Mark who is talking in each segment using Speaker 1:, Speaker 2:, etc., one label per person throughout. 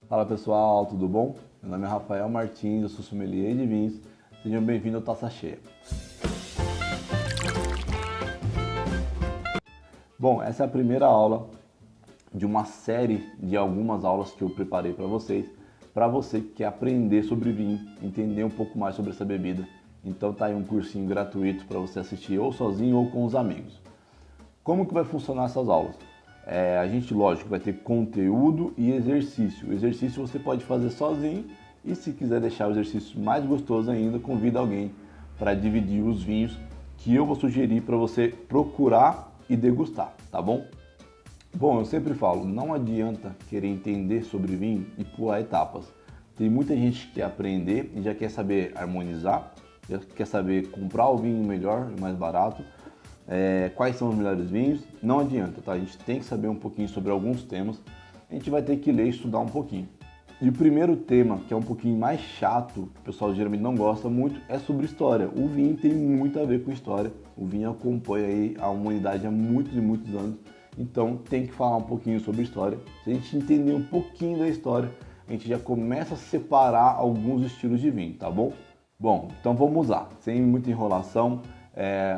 Speaker 1: Fala pessoal, tudo bom? Meu nome é Rafael Martins, eu sou sommelier de vinhos. Sejam bem-vindos ao Taça Cheia. Bom, essa é a primeira aula de uma série de algumas aulas que eu preparei para você que quer aprender sobre vinho, entender um pouco mais sobre essa bebida. Então tá aí um cursinho gratuito para você assistir ou sozinho ou com os amigos. Como que vai funcionar essas aulas? A gente, lógico, vai ter conteúdo e exercício. O exercício você pode fazer sozinho e se quiser deixar o exercício mais gostoso ainda, convida alguém para dividir os vinhos que eu vou sugerir para você procurar e degustar, tá bom? Bom, eu sempre falo, não adianta querer entender sobre vinho e pular etapas. Tem muita gente que quer aprender e já quer saber harmonizar, já quer saber comprar o vinho melhor e mais barato, quais são os melhores vinhos. Não adianta, tá? A gente tem que saber um pouquinho sobre alguns temas, a gente vai ter que ler e estudar um pouquinho. E o primeiro tema, que é um pouquinho mais chato, que o pessoal geralmente não gosta muito, é sobre história. O vinho tem muito a ver com história, o vinho acompanha aí a humanidade há muitos e muitos anos, então tem que falar um pouquinho sobre história. Se a gente entender um pouquinho da história, a gente já começa a separar alguns estilos de vinho, tá bom? Bom, então vamos lá, sem muita enrolação.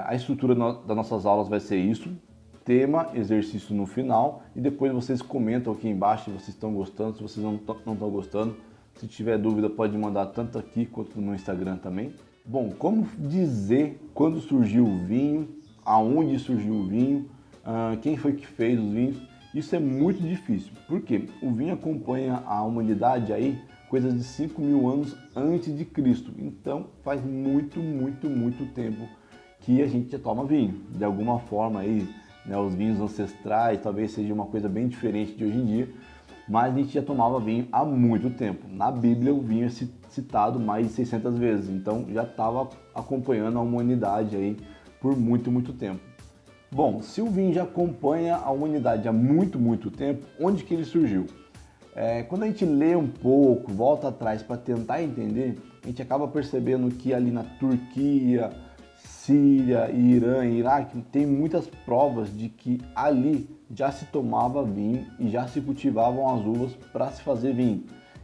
Speaker 1: A estrutura das nossas aulas vai ser isso: tema, exercício no final, e depois vocês comentam aqui embaixo se vocês estão gostando, se vocês não estão gostando. Se tiver dúvida pode mandar tanto aqui quanto no Instagram também. Bom, como dizer quando surgiu o vinho, aonde surgiu o vinho, quem foi que fez os vinhos? Isso é muito difícil, porque o vinho acompanha a humanidade aí coisas de 5.000 anos antes de Cristo, então faz muito tempo que a gente já toma vinho. De alguma forma aí, né, os vinhos ancestrais talvez seja uma coisa bem diferente de hoje em dia, mas a gente já tomava vinho há muito tempo. Na Bíblia o vinho é citado mais de 600 vezes, então já estava acompanhando a humanidade aí por muito tempo. Bom, se o vinho já acompanha a humanidade há muito tempo, onde que ele surgiu? Quando a gente lê um pouco, volta atrás para tentar entender, a gente acaba percebendo que ali na Turquia, Síria, Irã e Iraque tem muitas provas de que ali já se tomava vinho e já se cultivavam as uvas para se fazer vinho.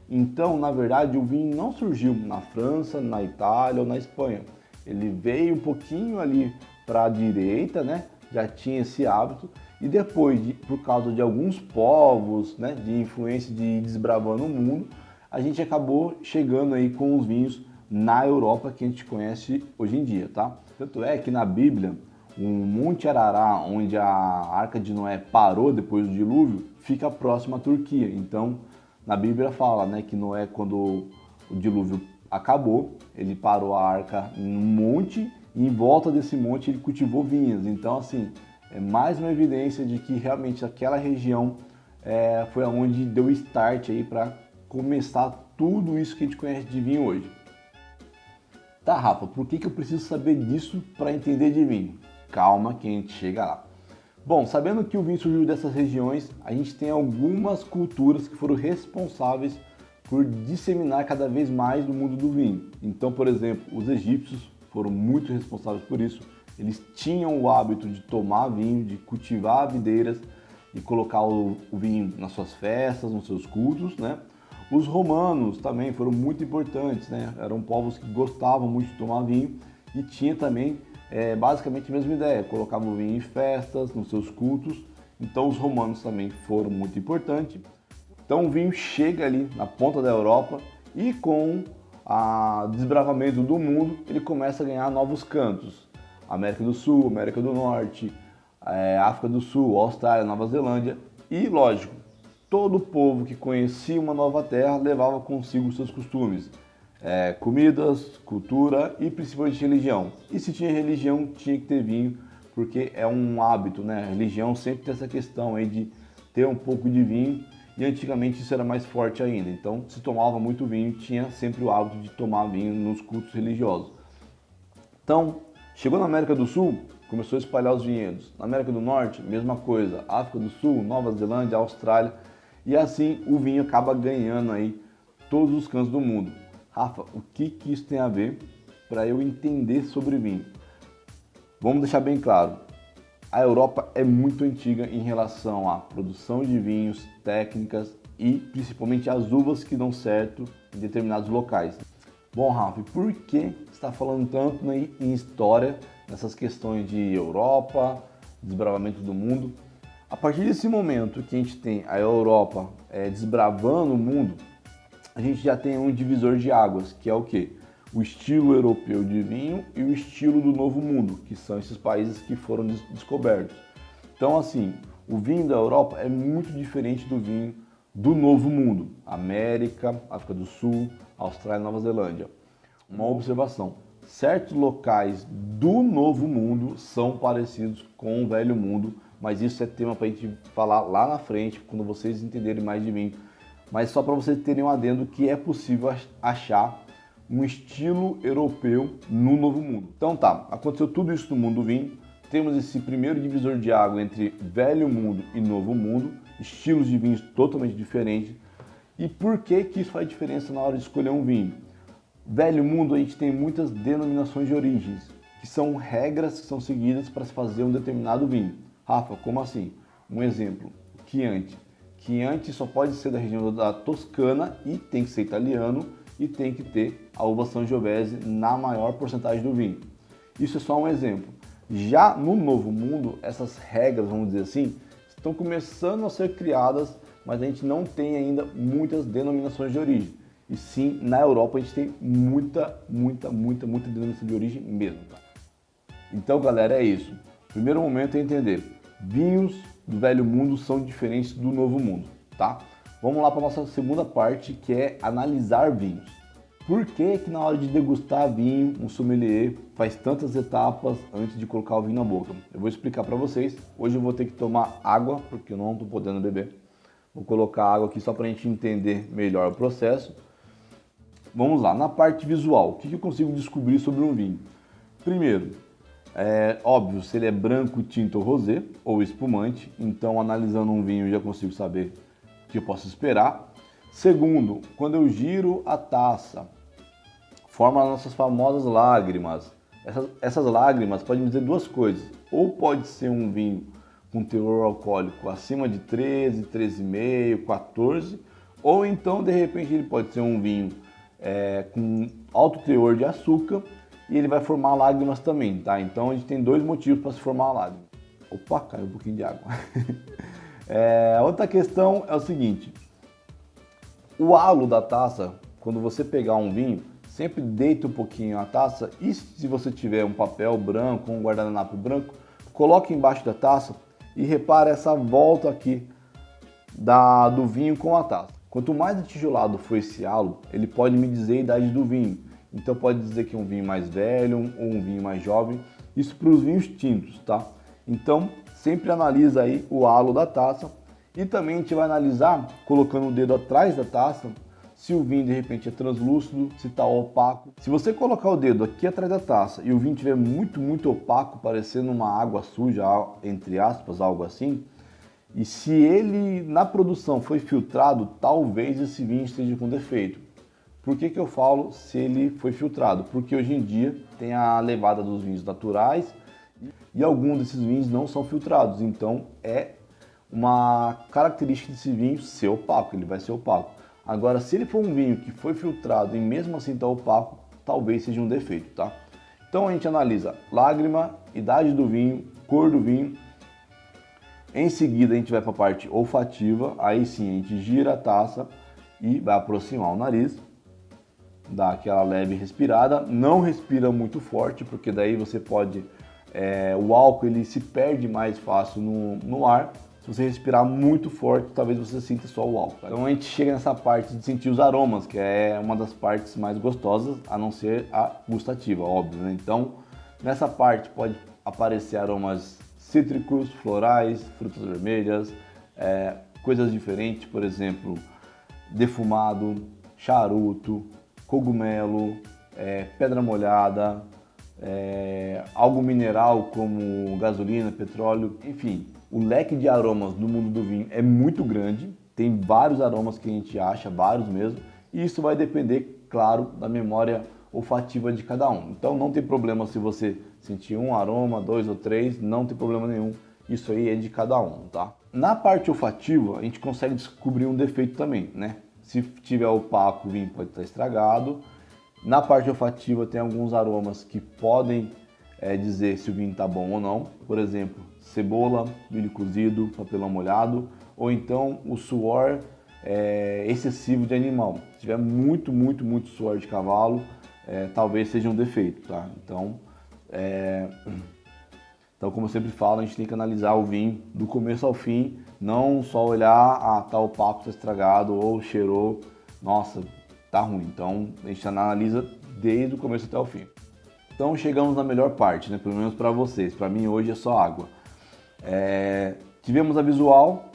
Speaker 1: Então, na verdade, o vinho não surgiu na França, na Itália ou na Espanha. Ele veio um pouquinho ali para a direita, né? Já tinha esse hábito, e depois, por causa de alguns povos, né, de influência de desbravando o mundo, a gente acabou chegando aí com os vinhos na Europa que a gente conhece hoje em dia, tá? Tanto é que na Bíblia, o Monte Arará, onde a Arca de Noé parou depois do dilúvio, fica próximo à Turquia. Então, na Bíblia fala, né, que Noé, quando o dilúvio acabou, ele parou a arca num monte e em volta desse monte ele cultivou vinhas. Então, assim, é mais uma evidência de que realmente aquela região foi onde deu start aí para começar tudo isso que a gente conhece de vinho hoje. Tá, Rafa, por que eu preciso saber disso para entender de vinho? Calma que a gente chega lá. Bom, sabendo que o vinho surgiu dessas regiões, a gente tem algumas culturas que foram responsáveis por disseminar cada vez mais no mundo do vinho. Então, por exemplo, os egípcios foram muito responsáveis por isso. Eles tinham o hábito de tomar vinho, de cultivar videiras e colocar o vinho nas suas festas, nos seus cultos, né? Os romanos também foram muito importantes, né? Eram povos que gostavam muito de tomar vinho e tinha também basicamente a mesma ideia, colocavam o vinho em festas, nos seus cultos. Então os romanos também foram muito importantes. Então o vinho chega ali na ponta da Europa e com o desbravamento do mundo ele começa a ganhar novos cantos. América do Sul, América do Norte, África do Sul, Austrália, Nova Zelândia e, lógico, todo povo que conhecia uma nova terra levava consigo seus costumes, comidas, cultura e principalmente religião. E se tinha religião, tinha que ter vinho, porque é um hábito, né? A religião sempre tem essa questão aí de ter um pouco de vinho, e antigamente isso era mais forte ainda. Então, se tomava muito vinho, tinha sempre o hábito de tomar vinho nos cultos religiosos. Então, chegou na América do Sul, começou a espalhar os vinhedos. Na América do Norte, mesma coisa. África do Sul, Nova Zelândia, Austrália. E assim o vinho acaba ganhando aí todos os cantos do mundo. Rafa, o que isso tem a ver para eu entender sobre vinho? Vamos deixar bem claro. A Europa é muito antiga em relação à produção de vinhos, técnicas e principalmente as uvas que dão certo em determinados locais. Bom, Rafa, por que você está falando tanto em história, nessas questões de Europa, desbravamento do mundo? A partir desse momento que a gente tem a Europa desbravando o mundo, a gente já tem um divisor de águas, que é o quê? O estilo europeu de vinho e o estilo do Novo Mundo, que são esses países que foram descobertos. Então, assim, o vinho da Europa é muito diferente do vinho do Novo Mundo, América, África do Sul, Austrália e Nova Zelândia. Uma observação, certos locais do Novo Mundo são parecidos com o Velho Mundo, mas isso é tema para a gente falar lá na frente, quando vocês entenderem mais de vinho. Mas só para vocês terem um adendo que é possível achar um estilo europeu no Novo Mundo. Então tá, aconteceu tudo isso no mundo do vinho, temos esse primeiro divisor de água entre Velho Mundo e Novo Mundo, estilos de vinhos totalmente diferentes. E por que que isso faz diferença na hora de escolher um vinho? Velho Mundo a gente tem muitas denominações de origens, que são regras que são seguidas para se fazer um determinado vinho. Rafa, como assim? Um exemplo, Chianti. Chianti só pode ser da região da Toscana e tem que ser italiano e tem que ter a uva Sangiovese na maior porcentagem do vinho. Isso é só um exemplo. Já no Novo Mundo, essas regras, vamos dizer assim, estão começando a ser criadas, mas a gente não tem ainda muitas denominações de origem. E sim, na Europa a gente tem muita denominação de origem mesmo. Tá? Então, galera, é isso. Primeiro momento é entender, vinhos do Velho Mundo são diferentes do Novo Mundo, tá? Vamos lá para a nossa segunda parte, que é analisar vinhos. Por que que na hora de degustar vinho, um sommelier faz tantas etapas antes de colocar o vinho na boca? Eu vou explicar para vocês. Hoje eu vou ter que tomar água, porque eu não estou podendo beber. Vou colocar água aqui só para a gente entender melhor o processo. Vamos lá, na parte visual, o que eu consigo descobrir sobre um vinho? Primeiro, é óbvio se ele é branco, tinto ou rosé, ou espumante. Então, analisando um vinho, eu já consigo saber o que eu posso esperar. Segundo, quando eu giro a taça, forma as nossas famosas lágrimas. Essas lágrimas podem me dizer duas coisas. Ou pode ser um vinho com teor alcoólico acima de 13, 13,5, 14. Ou então, de repente, ele pode ser um vinho com alto teor de açúcar e ele vai formar lágrimas também, tá? Então a gente tem dois motivos para se formar lágrima. Opa, caiu um pouquinho de água. Outra questão é o seguinte, o halo da taça, quando você pegar um vinho, sempre deita um pouquinho a taça e se você tiver um papel branco, um guardanapo branco, coloque embaixo da taça e repare essa volta aqui do vinho com a taça. Quanto mais atijolado for esse halo, ele pode me dizer a idade do vinho. Então pode dizer que é um vinho mais velho ou um vinho mais jovem. Isso para os vinhos tintos, tá? Então sempre analisa aí o halo da taça. E também a gente vai analisar, colocando o dedo atrás da taça, se o vinho de repente é translúcido, se está opaco. Se você colocar o dedo aqui atrás da taça e o vinho estiver muito opaco, parecendo uma água suja, entre aspas, algo assim, e se ele na produção foi filtrado, talvez esse vinho esteja com defeito. Por que que eu falo se ele foi filtrado? Porque hoje em dia tem a levada dos vinhos naturais e alguns desses vinhos não são filtrados. Então é uma característica desse vinho ser opaco, ele vai ser opaco. Agora, se ele for um vinho que foi filtrado e mesmo assim está opaco, talvez seja um defeito, tá? Então a gente analisa lágrima, idade do vinho, cor do vinho. Em seguida a gente vai para a parte olfativa, aí sim a gente gira a taça e vai aproximar o nariz, dá aquela leve respirada, não respira muito forte, porque daí você pode, o álcool ele se perde mais fácil no ar. Se você respirar muito forte, talvez você sinta só o álcool. Então a gente chega nessa parte de sentir os aromas, que é uma das partes mais gostosas, a não ser a gustativa, óbvio, né? Então nessa parte pode aparecer aromas cítricos, florais, frutas vermelhas, coisas diferentes, por exemplo, defumado, charuto, cogumelo, pedra molhada, algo mineral como gasolina, petróleo, enfim. O leque de aromas do mundo do vinho é muito grande, tem vários aromas que a gente acha, vários mesmo, e isso vai depender, claro, da memória olfativa de cada um. Então não tem problema se você sentir um aroma, dois ou três, não tem problema nenhum isso aí é de cada um, tá? Na parte olfativa, a gente consegue descobrir um defeito também, né? Se tiver opaco, o vinho pode estar estragado. Na parte olfativa tem alguns aromas que podem dizer se o vinho está bom ou não. Por exemplo, cebola, milho cozido, papelão molhado, ou então o suor excessivo de animal. Se tiver muito suor de cavalo, talvez seja um defeito, tá? Então, como eu sempre falo, a gente tem que analisar o vinho do começo ao fim, não só olhar, tá opaco, tá estragado, ou cheirou, nossa, tá ruim. Então, a gente analisa desde o começo até o fim. Então, chegamos na melhor parte, né? Pelo menos para vocês. Para mim, hoje é só água. Tivemos a visual,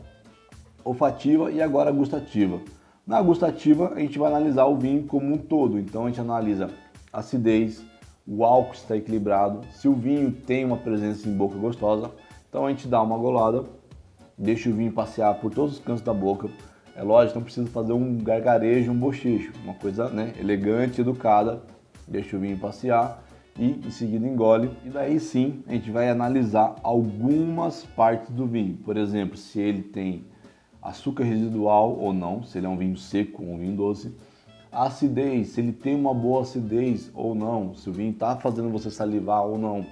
Speaker 1: olfativa e agora a gustativa. Na gustativa, a gente vai analisar o vinho como um todo. Então, a gente analisa a acidez, o álcool está equilibrado, se o vinho tem uma presença em boca gostosa. Então, a gente dá uma golada, deixa o vinho passear por todos os cantos da boca. É lógico, não precisa fazer um gargarejo, um bochecho, uma coisa, né, elegante, educada. Deixa o vinho passear e em seguida engole. E daí sim a gente vai analisar algumas partes do vinho. Por exemplo, se ele tem açúcar residual ou não, se ele é um vinho seco ou um vinho doce. A acidez, se ele tem uma boa acidez ou não, se o vinho está fazendo você salivar ou não.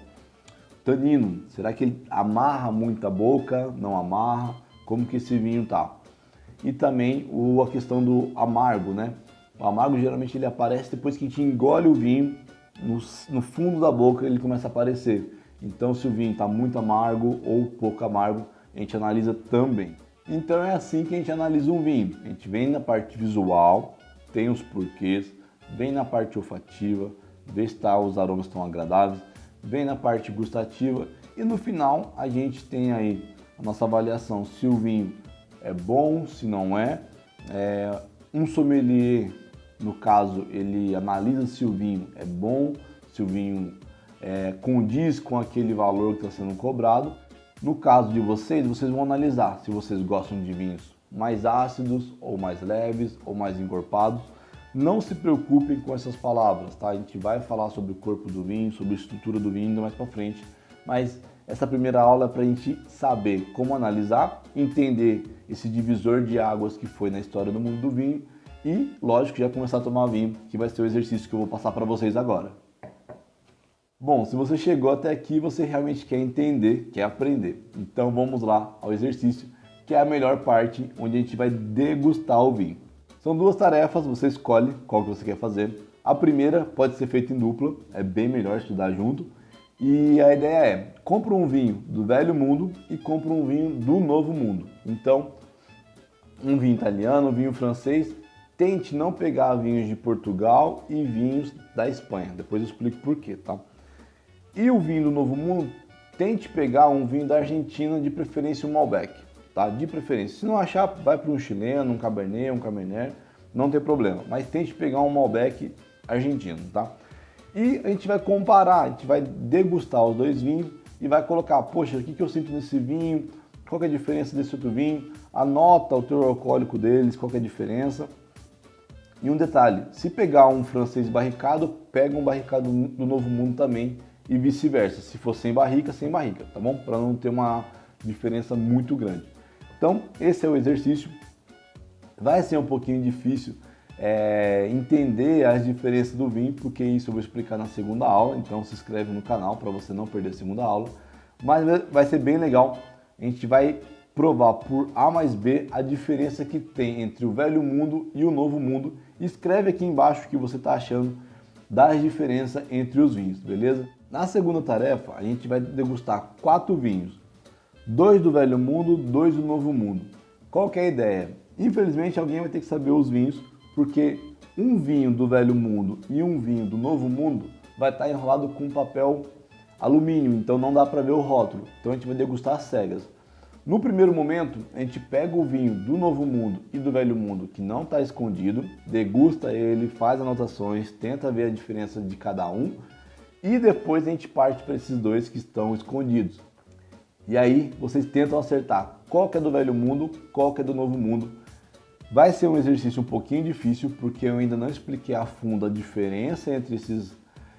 Speaker 1: Tanino, será que ele amarra muito a boca, não amarra? Como que esse vinho tá? E também a questão do amargo, né? O amargo geralmente ele aparece depois que a gente engole o vinho, no fundo da boca ele começa a aparecer. Então se o vinho está muito amargo ou pouco amargo, a gente analisa também. Então é assim que a gente analisa um vinho. A gente vem na parte visual, tem os porquês, vem na parte olfativa, vê se os aromas estão agradáveis, vem na parte gustativa e no final a gente tem aí a nossa avaliação se o vinho é bom, se não é. Um sommelier, no caso, ele analisa se o vinho é bom, se o vinho condiz com aquele valor que está sendo cobrado. No caso de vocês vão analisar se vocês gostam de vinhos mais ácidos, ou mais leves, ou mais encorpados. Não se preocupem com essas palavras, tá? A gente vai falar sobre o corpo do vinho, sobre a estrutura do vinho mais para frente, mas essa primeira aula é para a gente saber como analisar, entender esse divisor de águas que foi na história do mundo do vinho e, lógico, já começar a tomar vinho, que vai ser o exercício que eu vou passar para vocês agora. Bom, se você chegou até aqui, você realmente quer entender, quer aprender. Então vamos lá ao exercício, que é a melhor parte, onde a gente vai degustar o vinho. São duas tarefas, você escolhe qual que você quer fazer. A primeira pode ser feita em dupla, é bem melhor estudar junto. E a ideia é, compra um vinho do Velho Mundo e compra um vinho do Novo Mundo. Então, um vinho italiano, um vinho francês, tente não pegar vinhos de Portugal e vinhos da Espanha. Depois eu explico por quê, tá? E o vinho do Novo Mundo, tente pegar um vinho da Argentina, de preferência um Malbec, tá? De preferência. Se não achar, vai para um chileno, um Cabernet, um Carmener, não tem problema. Mas tente pegar um Malbec argentino, tá? E a gente vai comparar, a gente vai degustar os dois vinhos e vai colocar, poxa, o que eu sinto nesse vinho, qual que é a diferença desse outro vinho, anota o teor alcoólico deles, qual que é a diferença. E um detalhe, se pegar um francês barricado, pega um barricado do Novo Mundo também e vice-versa, se for sem barrica, tá bom? Para não ter uma diferença muito grande. Então, esse é o exercício. Vai ser um pouquinho difícil entender as diferenças do vinho, porque isso eu vou explicar na segunda aula, então se inscreve no canal para você não perder a segunda aula. Mas vai ser bem legal, a gente vai provar por A mais B a diferença que tem entre o Velho Mundo e o Novo Mundo. Escreve aqui embaixo o que você está achando das diferenças entre os vinhos, beleza? Na segunda tarefa, a gente vai degustar 4 vinhos, 2 do Velho Mundo, 2 do Novo Mundo. Qual que é a ideia? Infelizmente alguém vai ter que saber os vinhos, porque um vinho do Velho Mundo e um vinho do Novo Mundo vai estar enrolado com papel alumínio, então não dá para ver o rótulo. Então a gente vai degustar às cegas. No primeiro momento, a gente pega o vinho do Novo Mundo e do Velho Mundo que não está escondido, degusta ele, faz anotações, tenta ver a diferença de cada um e depois a gente parte para esses dois que estão escondidos. E aí vocês tentam acertar qual que é do Velho Mundo, qual que é do Novo Mundo. Vai ser um exercício um pouquinho difícil porque eu ainda não expliquei a fundo a diferença entre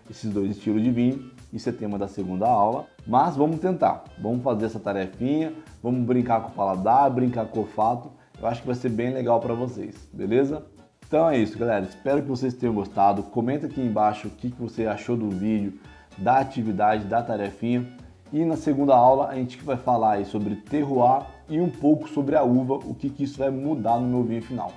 Speaker 1: esses dois estilos de vinho. Isso é tema da segunda aula, mas vamos tentar. Vamos fazer essa tarefinha, vamos brincar com o paladar, brincar com o olfato. Eu acho que vai ser bem legal para vocês, beleza? Então é isso, galera. Espero que vocês tenham gostado. Comenta aqui embaixo o que você achou do vídeo, da atividade, da tarefinha. E na segunda aula a gente vai falar aí sobre terroir e um pouco sobre a uva, o que isso vai mudar no meu vinho final.